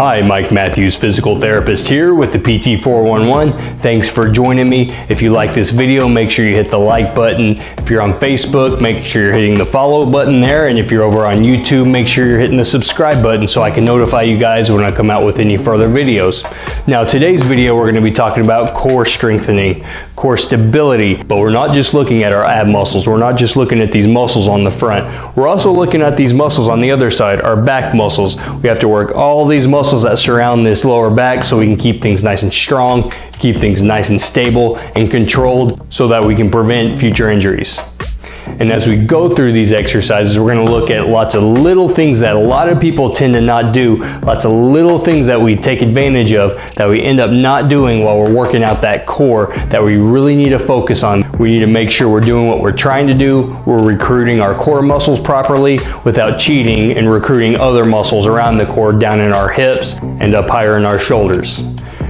Hi, Mike Matthews, physical therapist here with the PT411. Thanks for joining me. If you like this video, make sure you hit the like button. If you're on Facebook, make sure you're hitting the follow button there. And if you're over on YouTube, make sure you're hitting the subscribe button so I can notify you guys when I come out with any further videos. Now, today's video, we're going to be talking about core strengthening, core stability, but we're not just looking at our ab muscles. We're not just looking at these muscles on the front. We're also looking at these muscles on the other side, our back muscles. We have to work all these muscles that surround this lower back so we can keep things nice and strong, keep things nice and stable and controlled so that we can prevent future injuries. And as we go through these exercises, we're going to look at lots of little things that a lot of people tend to not do, lots of little things that we take advantage of that we end up not doing while we're working out that core that we really need to focus on. We need to make sure we're doing what we're trying to do. We're recruiting our core muscles properly without cheating and recruiting other muscles around the core down in our hips and up higher in our shoulders.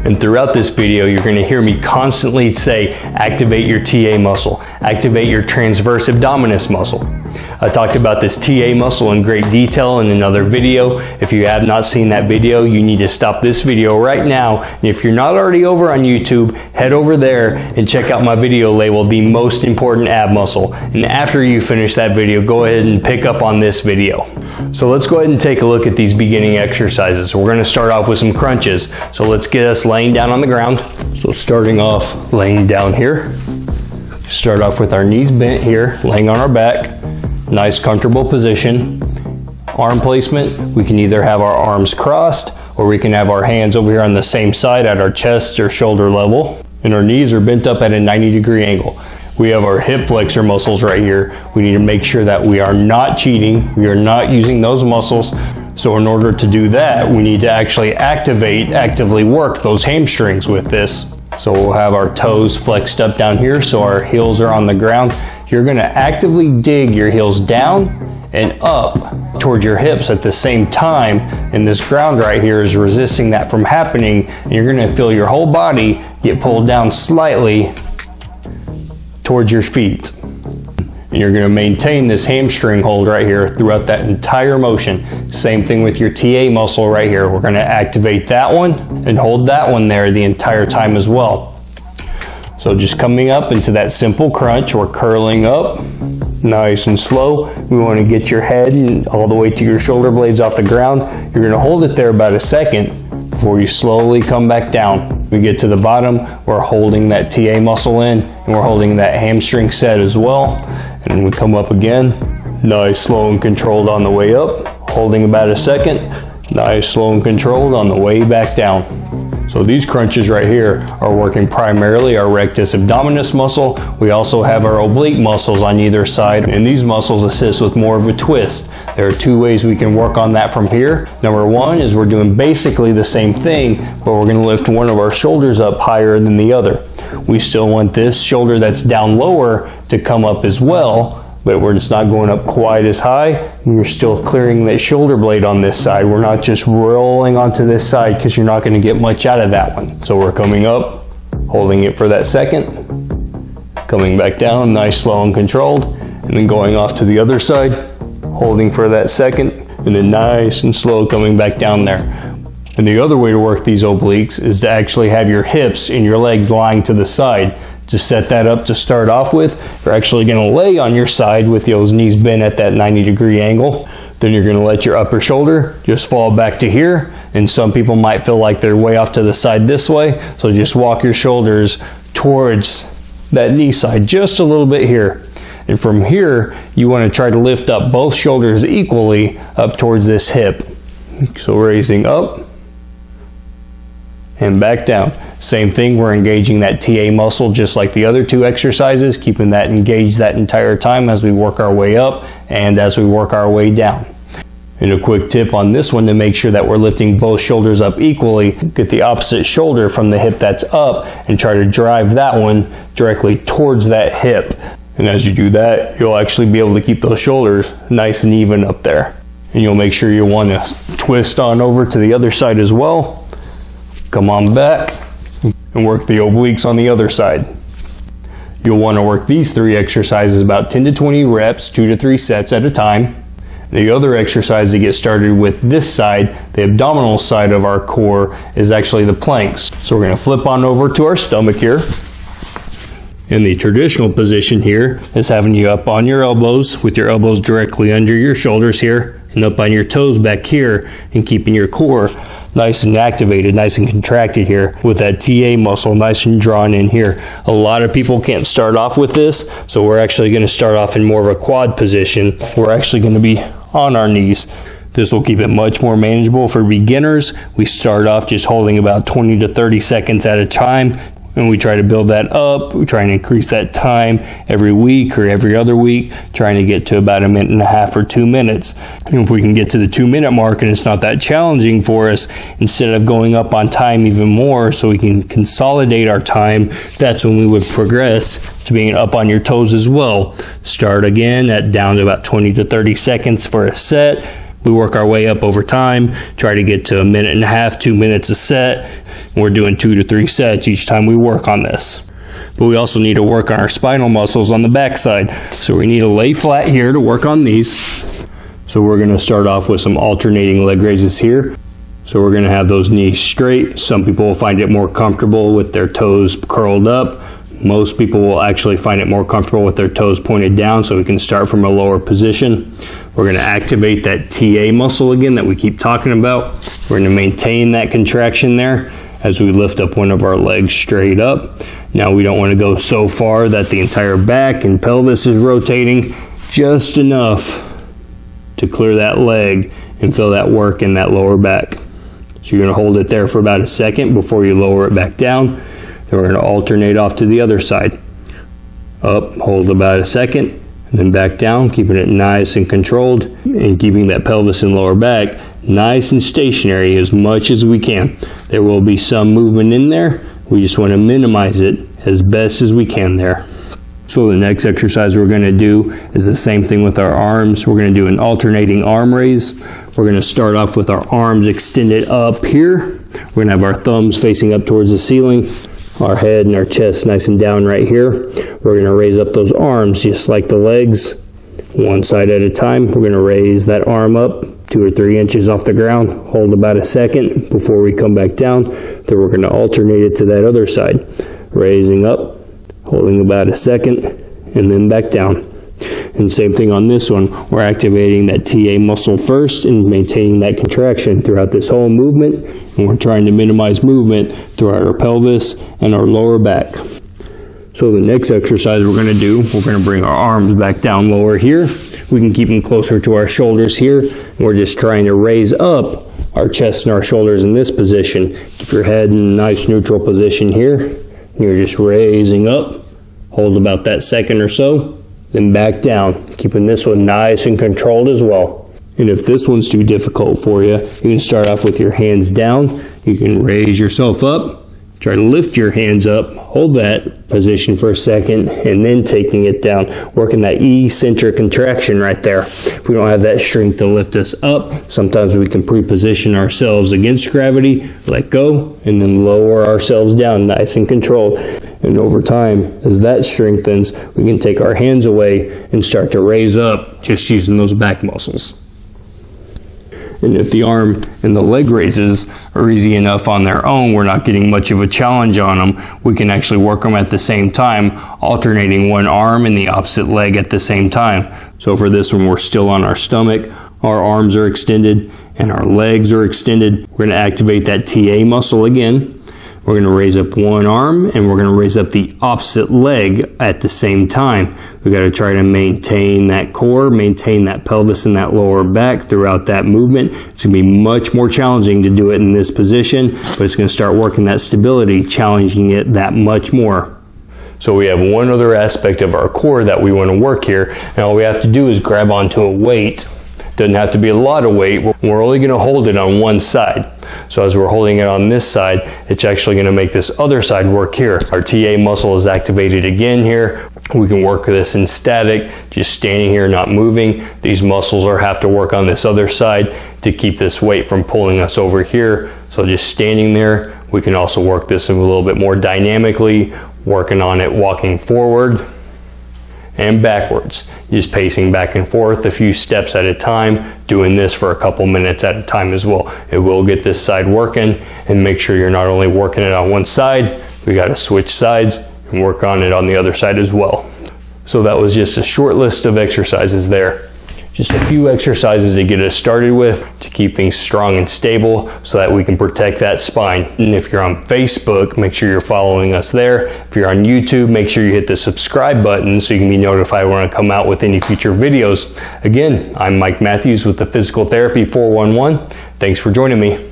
And throughout this video, you're going to hear me constantly say, activate your TA muscle, activate your transverse abdominis muscle. I talked about this TA muscle in great detail in another video. If you have not seen that video, you need to stop this video right now. And if you're not already over on YouTube, head over there and check out my video labeled the most important ab muscle. And after you finish that video, go ahead and pick up on this video. So let's go ahead and take a look at these beginning exercises. We're going to start off with some crunches. So let's get us laying down on the ground. So starting off laying down here. Start off with our knees bent here, laying on our back. Nice comfortable position. Arm placement, we can either have our arms crossed or we can have our hands over here on the same side at our chest or shoulder level. And our knees are bent up at a 90-degree angle. We have our hip flexor muscles right here. We need to make sure that we are not cheating. We are not using those muscles. So in order to do that, we need to actually actively work those hamstrings with this. So we'll have our toes flexed up down here so our heels are on the ground. You're going to actively dig your heels down and up toward your hips at the same time, and this ground right here is resisting that from happening, and you're going to feel your whole body get pulled down slightly towards your feet. And you're going to maintain this hamstring hold right here throughout that entire motion. Same thing with your TA muscle right here. We're going to activate that one and hold that one there the entire time as well. So just coming up into that simple crunch, we're curling up nice and slow. We want to get your head all the way to your shoulder blades off the ground. You're going to hold it there about a second before you slowly come back down. We get to the bottom, we're holding that TA muscle in and we're holding that hamstring set as well. And we come up again, nice, slow and controlled on the way up, holding about a second, nice, slow and controlled on the way back down. So these crunches right here are working primarily our rectus abdominis muscle. We also have our oblique muscles on either side, and these muscles assist with more of a twist. There are two ways we can work on that from here. Number one is we're doing basically the same thing, but we're going to lift one of our shoulders up higher than the other. We still want this shoulder that's down lower to come up as well, but we're just not going up quite as high. We're still clearing that shoulder blade on this side. We're not just rolling onto this side because you're not going to get much out of that one. So we're coming up, holding it for that second, coming back down, nice, slow and controlled, and then going off to the other side, holding for that second, and then nice and slow coming back down there. And the other way to work these obliques is to actually have your hips and your legs lying to the side. To set that up to start off with, you're actually going to lay on your side with those knees bent at that 90-degree angle. Then you're going to let your upper shoulder just fall back to here. And some people might feel like they're way off to the side this way. So just walk your shoulders towards that knee side just a little bit here. And from here, you want to try to lift up both shoulders equally up towards this hip. So raising up and back down. Same thing, we're engaging that TA muscle just like the other two exercises, keeping that engaged that entire time as we work our way up and as we work our way down. And a quick tip on this one to make sure that we're lifting both shoulders up equally, get the opposite shoulder from the hip that's up and try to drive that one directly towards that hip. And as you do that, you'll actually be able to keep those shoulders nice and even up there. And you'll make sure you want to twist on over to the other side as well. Come on back and work the obliques on the other side. You'll want to work these three exercises about 10 to 20 reps, 2 to 3 sets at a time. The other exercise to get started with this side, the abdominal side of our core, is actually the planks. So we're going to flip on over to our stomach here. And the traditional position here is having you up on your elbows with your elbows directly under your shoulders here and up on your toes back here, and keeping your core nice and activated, nice and contracted here with that TA muscle nice and drawn in here. A lot of people can't start off with this, so we're actually going to start off in more of a quad position. We're actually going to be on our knees. This will keep it much more manageable for beginners. We start off just holding about 20 to 30 seconds at a time, and we try to build that up. We try and increase that time every week or every other week, trying to get to about 1.5 minutes or 2 minutes. And if we can get to the 2-minute mark and it's not that challenging for us, instead of going up on time even more so we can consolidate our time, that's when we would progress to being up on your toes as well. Start again at down to about 20 to 30 seconds for a set. We work our way up over time, try to get to 1.5 minutes, 2 minutes a set. We're doing 2 to 3 sets each time we work on this. But we also need to work on our spinal muscles on the backside. So we need to lay flat here to work on these. So we're going to start off with some alternating leg raises here. So we're going to have those knees straight. Some people will find it more comfortable with their toes curled up. Most people will actually find it more comfortable with their toes pointed down, so we can start from a lower position. We're going to activate that TA muscle again that we keep talking about. We're going to maintain that contraction there as we lift up one of our legs straight up. Now we don't want to go so far that the entire back and pelvis is rotating, just enough to clear that leg and feel that work in that lower back. So you're going to hold it there for about a second before you lower it back down. Then we're going to alternate off to the other side. Up, hold about a second, and then back down, keeping it nice and controlled, and keeping that pelvis and lower back nice and stationary as much as we can. There will be some movement in there. We just want to minimize it as best as we can there. So the next exercise we're going to do is the same thing with our arms. We're going to do an alternating arm raise. We're going to start off with our arms extended up here. We're going to have our thumbs facing up towards the ceiling, our head and our chest nice and down right here. We're going to raise up those arms just like the legs, one side at a time. We're going to raise that arm up 2 or 3 inches off the ground, hold about a second before we come back down. Then we're going to alternate it to that other side, raising up, holding about a second, and then back down. And same thing on this one. We're activating that TA muscle first and maintaining that contraction throughout this whole movement. And we're trying to minimize movement throughout our pelvis and our lower back. So the next exercise we're going to do, we're going to bring our arms back down lower here. We can keep them closer to our shoulders here. We're just trying to raise up our chest and our shoulders in this position. Keep your head in a nice neutral position here. You're just raising up. Hold about that second or so. Then back down, keeping this one nice and controlled as well. And if this one's too difficult for you, you can start off with your hands down. You can raise yourself up, try to lift your hands up, hold that position for a second, and then taking it down, working that eccentric contraction right there. If we don't have that strength to lift us up, sometimes we can pre-position ourselves against gravity, let go, and then lower ourselves down nice and controlled. And over time, as that strengthens, we can take our hands away and start to raise up just using those back muscles. And if the arm and the leg raises are easy enough on their own, we're not getting much of a challenge on them, we can actually work them at the same time, alternating one arm and the opposite leg at the same time. So for this one, we're still on our stomach, our arms are extended, and our legs are extended. We're going to activate that TA muscle again. We're going to raise up one arm and we're going to raise up the opposite leg at the same time. We got to try to maintain that core, maintain that pelvis and that lower back throughout that movement. It's going to be much more challenging to do it in this position, but it's going to start working that stability, challenging it that much more. So we have one other aspect of our core that we want to work here, and all we have to do is grab onto a weight. Doesn't have to be a lot of weight. We're only going to hold it on one side. So as we're holding it on this side, it's actually going to make this other side work here. Our TA muscle is activated again here. We can work this in static, just standing here, not moving. These muscles have to work on this other side to keep this weight from pulling us over here. So just standing there, we can also work this a little bit more dynamically, working on it walking forward and backwards. Just pacing back and forth a few steps at a time, doing this for a couple minutes at a time as well. It will get this side working, and make sure you're not only working it on one side, we got to switch sides and work on it on the other side as well. So that was just a short list of exercises there. Just a few exercises to get us started with to keep things strong and stable so that we can protect that spine. And if you're on Facebook, make sure you're following us there. If you're on YouTube, make sure you hit the subscribe button so you can be notified when I come out with any future videos. Again, I'm Mike Matthews with the Physical Therapy 411. Thanks for joining me.